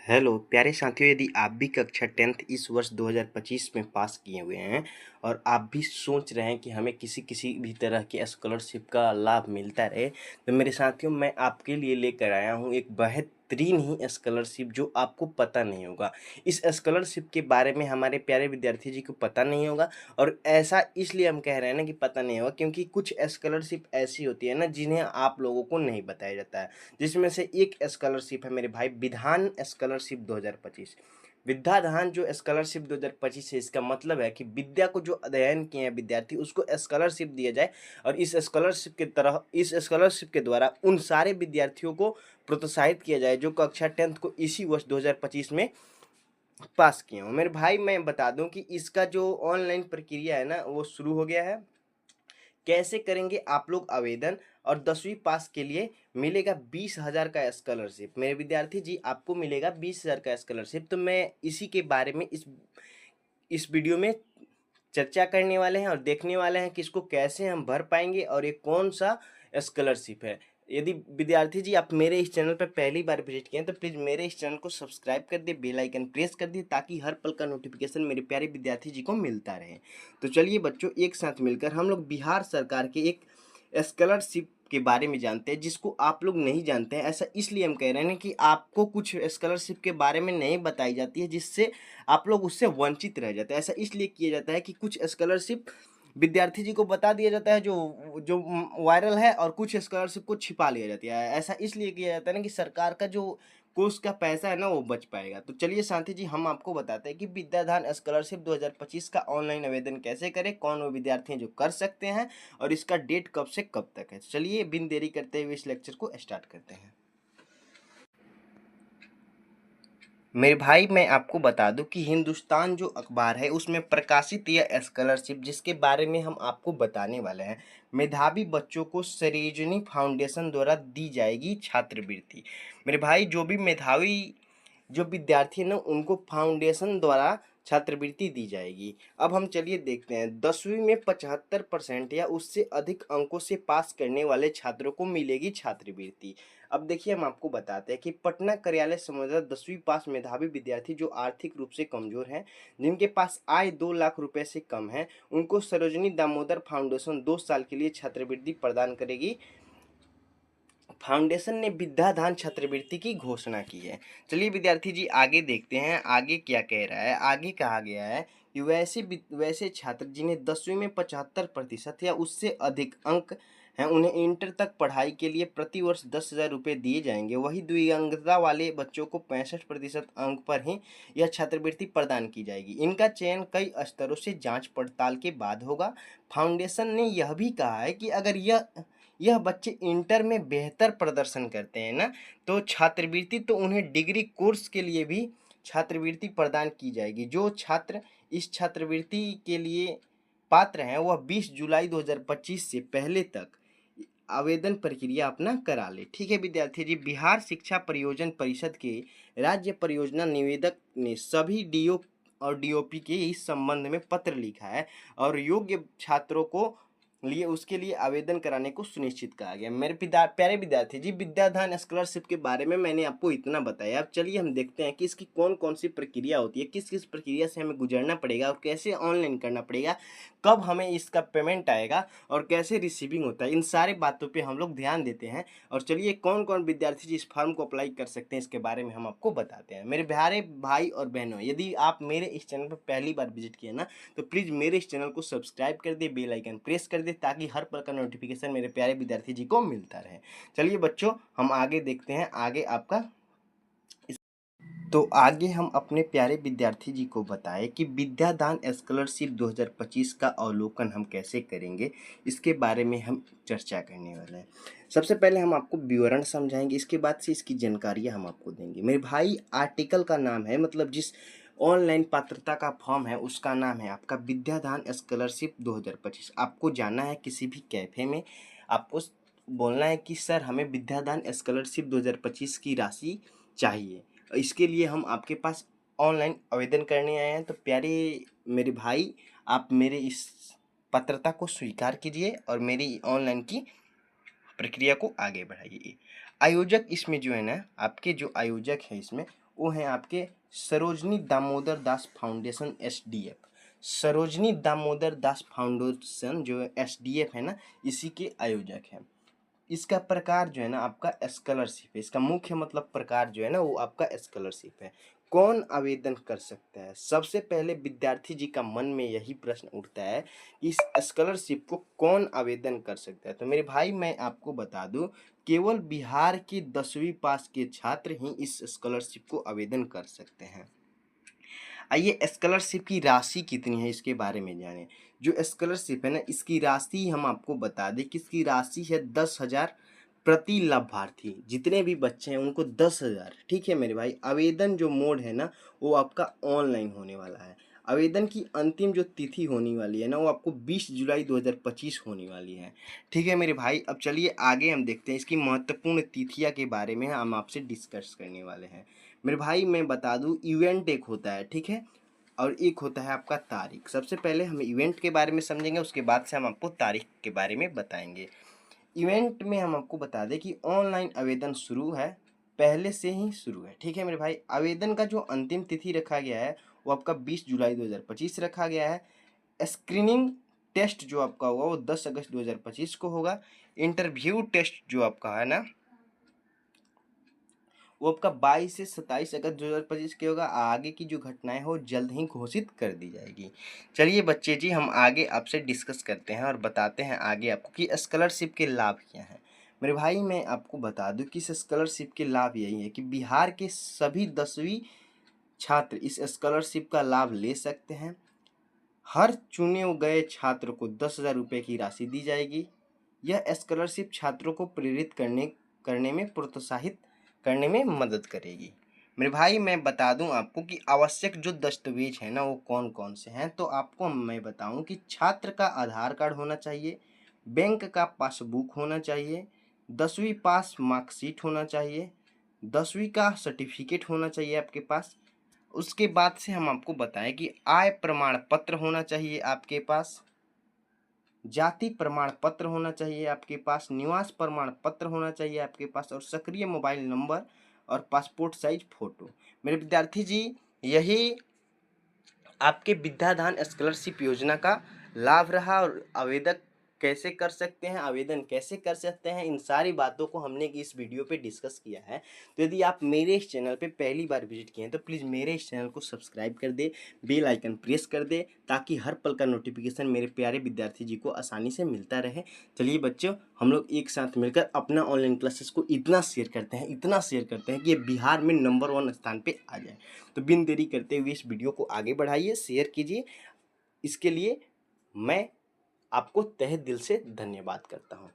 Hello प्यारे साथियों, यदि आप भी कक्षा 10th इस वर्ष 2025 में पास किए हुए हैं और आप भी सोच रहे हैं कि हमें किसी किसी भी तरह की स्कॉलरशिप का लाभ मिलता रहे, तो मेरे साथियों मैं आपके लिए लेकर आया हूं एक बेहतरीन ही स्कॉलरशिप जो आपको पता नहीं होगा। इस स्कॉलरशिप के बारे में हमारे प्यारे विद्यार्थी जी को पता नहीं होगा। और ऐसा इसलिए हम कह रहे हैं ना कि पता नहीं होगा, क्योंकि कुछ स्कॉलरशिप ऐसी होती है ना जिन्हें आप लोगों को नहीं बताया जाता है। जिसमें से एक स्कॉलरशिप है मेरे भाई, विधान स्कॉलरशिप 2025। विद्याधान जो स्कॉलरशिप 2025 है, इसका मतलब है कि विद्या को जो अध्ययन किए हैं विद्यार्थी उसको स्कॉलरशिप दिया जाए। और इस स्कॉलरशिप के द्वारा उन सारे विद्यार्थियों को प्रोत्साहित किया जाए जो कक्षा 10th को इसी वर्ष 2025 में पास किए हों। मेरे भाई मैं बता दूं कि इसका जो ऑनलाइन प्रक्रिया है ना वो शुरू हो गया है। कैसे करेंगे आप लोग आवेदन? और 10वीं पास के लिए मिलेगा 20,000 का स्कॉलरशिप। मेरे विद्यार्थी जी, आपको मिलेगा 20,000 का स्कॉलरशिप। तो मैं इसी के बारे में इस वीडियो में चर्चा करने वाले हैं और देखने वाले हैं कि इसको कैसे हम भर पाएंगे और ये कौन सा स्कॉलरशिप है। यदि विद्यार्थी जी आप मेरे इस चैनल पर पहली बार विजिट किए हैं तो प्लीज़ मेरे इस चैनल को सब्सक्राइब कर दिए, बेल आइकन प्रेस कर दिए, ताकि हर पल का नोटिफिकेशन मेरे प्यारे विद्यार्थी जी को मिलता रहे। तो चलिए बच्चों, एक साथ मिलकर हम लोग बिहार सरकार के एक स्कॉलरशिप के बारे में जानते हैं जिसको आप लोग नहीं जानते हैं। ऐसा इसलिए हम कह रहे हैं कि आपको कुछ स्कॉलरशिप के बारे में नहीं बताई जाती है, जिससे आप लोग उससे वंचित रह जाते हैं। ऐसा इसलिए किया जाता है कि कुछ स्कॉलरशिप विद्यार्थी जी को बता दिया जाता है जो जो वायरल है, और कुछ स्कॉलरशिप को छिपा लिया जाता है। ऐसा इसलिए किया जाता है ना कि सरकार का जो कोर्स का पैसा है ना वो बच पाएगा। तो चलिए साथी जी, हम आपको बताते हैं कि विद्याधान स्कॉलरशिप 2025 का ऑनलाइन आवेदन कैसे करें, कौन वो विद्यार्थी हैं जो कर सकते हैं, और इसका डेट कब से कब तक है। चलिए बिन देरी करते हुए इस लेक्चर को स्टार्ट करते हैं। मेरे भाई मैं आपको बता दूं कि हिंदुस्तान जो अखबार है उसमें प्रकाशित यह स्कॉलरशिप जिसके बारे में हम आपको बताने वाले हैं, मेधावी बच्चों को सृजनी फाउंडेशन द्वारा दी जाएगी छात्रवृत्ति। मेरे भाई, जो भी मेधावी जो विद्यार्थी हैं ना उनको फाउंडेशन द्वारा छात्रवृत्ति दी जाएगी। अब हम चलिए देखते हैं। 10वीं में 75% या उससे अधिक अंकों से पास करने वाले छात्रों को मिलेगी छात्रवृत्ति। अब देखिए, हम आपको बताते हैं कि पटना कार्यालय संबंधित 10वीं पास मेधावी विद्यार्थी जो आर्थिक रूप से कमजोर हैं, जिनके पास आय 2 लाख रुपए से कम है, उनको सरोजनी दामोदर फाउंडेशन 2 साल के लिए छात्रवृत्ति प्रदान करेगी। फाउंडेशन ने विद्याधान छात्रवृत्ति की घोषणा की है। चलिए विद्यार्थी जी आगे देखते हैं, आगे क्या कह रहा है। आगे कहा गया है कि वैसे छात्र जिन्हें 10वीं में 75% या उससे अधिक अंक हैं, उन्हें इंटर तक पढ़ाई के लिए प्रति वर्ष 10,000 रुपये दिए जाएंगे। वही दिव्यांगता वाले बच्चों को 65% अंक पर ही यह छात्रवृत्ति प्रदान की जाएगी। इनका चयन कई स्तरों से जांच पड़ताल के बाद होगा। फाउंडेशन ने यह भी कहा है कि अगर यह बच्चे इंटर में बेहतर प्रदर्शन करते हैं ना, तो छात्रवृत्ति तो उन्हें डिग्री कोर्स के लिए भी छात्रवृत्ति प्रदान की जाएगी। जो छात्र इस छात्रवृत्ति के लिए पात्र हैं वह 20 जुलाई 2025 से पहले तक आवेदन प्रक्रिया अपना करा ले। ठीक है विद्यार्थी जी, बिहार शिक्षा परियोजना परिषद के राज्य परियोजना निवेदक ने सभी डीओ और डीओपी के इस संबंध में पत्र लिखा है और योग्य छात्रों को लिए उसके लिए आवेदन कराने को सुनिश्चित कहा गया। मेरे प्यारे विद्यार्थी जी, विद्याधान स्कॉलरशिप के बारे में मैंने आपको इतना बताया। अब चलिए हम देखते हैं कि इसकी कौन कौन सी प्रक्रिया होती है, किस किस प्रक्रिया से हमें गुजरना पड़ेगा और कैसे ऑनलाइन करना पड़ेगा, कब हमें इसका पेमेंट आएगा और कैसे रिसीविंग होता है। इन सारे बातों पे हम लोग ध्यान देते हैं। और चलिए कौन कौन विद्यार्थी जी इस फॉर्म को अप्लाई कर सकते हैं इसके बारे में हम आपको बताते हैं। मेरे प्यारे भाई और बहनों, यदि आप मेरे इस चैनल पर पहली बार विजिट किए ना तो प्लीज़ मेरे इस चैनल को सब्सक्राइब कर दे, बेल आइकन प्रेस कर दे, ताकि हर पल का नोटिफिकेशन मेरे प्यारे विद्यार्थी जी को मिलता रहे। चलिए बच्चों, हम आगे देखते हैं। आगे आपका तो आगे हम अपने प्यारे विद्यार्थी जी को बताएं कि विद्यादान स्कॉलरशिप 2025 का अवलोकन हम कैसे करेंगे, इसके बारे में हम चर्चा करने वाले हैं। सबसे पहले हम आपको विवरण समझाएंगे, इसके बाद से इसकी जानकारियां हम आपको देंगे। मेरे भाई, आर्टिकल का नाम है, मतलब जिस ऑनलाइन पात्रता का फॉर्म है उसका नाम है आपका विद्यादान स्कॉलरशिप 2025। आपको जाना है किसी भी कैफे में, आपको बोलना है कि सर हमें विद्यादान स्कॉलरशिप 2025 की राशि चाहिए। इसके लिए हम आपके पास ऑनलाइन आवेदन करने आए हैं। तो प्यारे मेरे भाई, आप मेरे इस पात्रता को स्वीकार कीजिए और मेरी ऑनलाइन की प्रक्रिया को आगे बढ़ाइए। आयोजक इसमें जो है ना, आपके जो आयोजक है इसमें वो हैं आपके Sarojini Damodar Das foundation SDF। Sarojini Damodar Das foundation जो SDF है ना, इसी के आयोजक हैं। इसका प्रकार जो है ना आपका स्कॉलरशिप है। इसका मुख्य मतलब प्रकार जो है ना वो आपका स्कॉलरशिप है। कौन आवेदन कर सकता है? सबसे पहले विद्यार्थी जी का मन में यही प्रश्न उठता है, इस स्कॉलरशिप को कौन आवेदन कर सकता है? तो मेरे भाई मैं आपको बता दूं, केवल बिहार के 10वीं पास के छात्र ही इस स्कॉलरशिप को आवेदन कर सकते हैं। आइए स्कॉलरशिप की राशि कितनी है इसके बारे में जानें। जो स्कॉलरशिप है ना, इसकी राशि हम आपको बता दें कि इसकी राशि है 10,000 प्रति लाभार्थी। जितने भी बच्चे हैं उनको 10,000। ठीक है मेरे भाई। आवेदन जो मोड है ना वो आपका ऑनलाइन होने वाला है। आवेदन की अंतिम जो तिथि होने वाली है ना वो आपको 20 जुलाई 2025 होने वाली है। ठीक है मेरे भाई। अब चलिए आगे हम देखते हैं इसकी महत्वपूर्ण तिथियां के बारे में हम आपसे डिस्कस करने वाले हैं। मेरे भाई मैं बता दूं, इवेंट एक होता है, ठीक है, और एक होता है आपका तारीख। सबसे पहले हम इवेंट के बारे में समझेंगे, उसके बाद से हम आपको तारीख के बारे में बताएंगे। इवेंट में हम आपको बता दें कि ऑनलाइन आवेदन शुरू है, पहले से ही शुरू है। ठीक है मेरे भाई। आवेदन का जो अंतिम तिथि रखा गया है वो आपका 20 जुलाई 2025 रखा गया है। स्क्रीनिंग टेस्ट जो आपका होगा वो 10 अगस्त 2025 को होगा। इंटरव्यू टेस्ट जो आपका है ना वो आपका 22 से 27 अगस्त 2025 के होगा। आगे की जो घटनाएं हो जल्द ही घोषित कर दी जाएगी। चलिए बच्चे जी हम आगे आपसे डिस्कस करते हैं और बताते हैं आगे आपको कि स्कॉलरशिप के लाभ क्या हैं। मेरे भाई मैं आपको बता दूं कि इस स्कॉलरशिप के लाभ यही है कि बिहार के सभी 10वीं छात्र इस स्कॉलरशिप का लाभ ले सकते हैं। हर चुने गए छात्र को 10,000 रुपये की राशि दी जाएगी। यह स्कॉलरशिप छात्रों को प्रेरित करने में प्रोत्साहित करने में मदद करेगी। मेरे भाई मैं बता दूं आपको कि आवश्यक जो दस्तावेज है ना वो कौन कौन से हैं। तो आपको मैं बताऊं कि छात्र का आधार कार्ड होना चाहिए, बैंक का पासबुक होना चाहिए, 10वीं पास मार्कशीट होना चाहिए, 10वीं का सर्टिफिकेट होना चाहिए आपके पास। उसके बाद से हम आपको बताएं कि आय प्रमाण पत्र होना चाहिए आपके पास, जाति प्रमाण पत्र होना चाहिए आपके पास, निवास प्रमाण पत्र होना चाहिए आपके पास, और सक्रिय मोबाइल नंबर और पासपोर्ट साइज फोटो। मेरे विद्यार्थी जी, यही आपके विद्यादान स्कॉलरशिप योजना का लाभ रहा। और आवेदक कैसे कर सकते हैं, आवेदन कैसे कर सकते हैं, इन सारी बातों को हमने इस वीडियो पे डिस्कस किया है। तो यदि आप मेरे इस चैनल पे पहली बार विजिट किए हैं तो प्लीज़ मेरे इस चैनल को सब्सक्राइब कर दे, बेल आइकन प्रेस कर दे, ताकि हर पल का नोटिफिकेशन मेरे प्यारे विद्यार्थी जी को आसानी से मिलता रहे। चलिए बच्चों, हम लोग एक साथ मिलकर अपना ऑनलाइन क्लासेस को इतना शेयर करते हैं, इतना शेयर करते हैं कि ये बिहार में नंबर 1 स्थान पे आ जाए। तो बिन देरी करते हुए इस वीडियो को आगे बढ़ाइए, शेयर कीजिए। इसके लिए मैं आपको तहे दिल से धन्यवाद करता हूँ।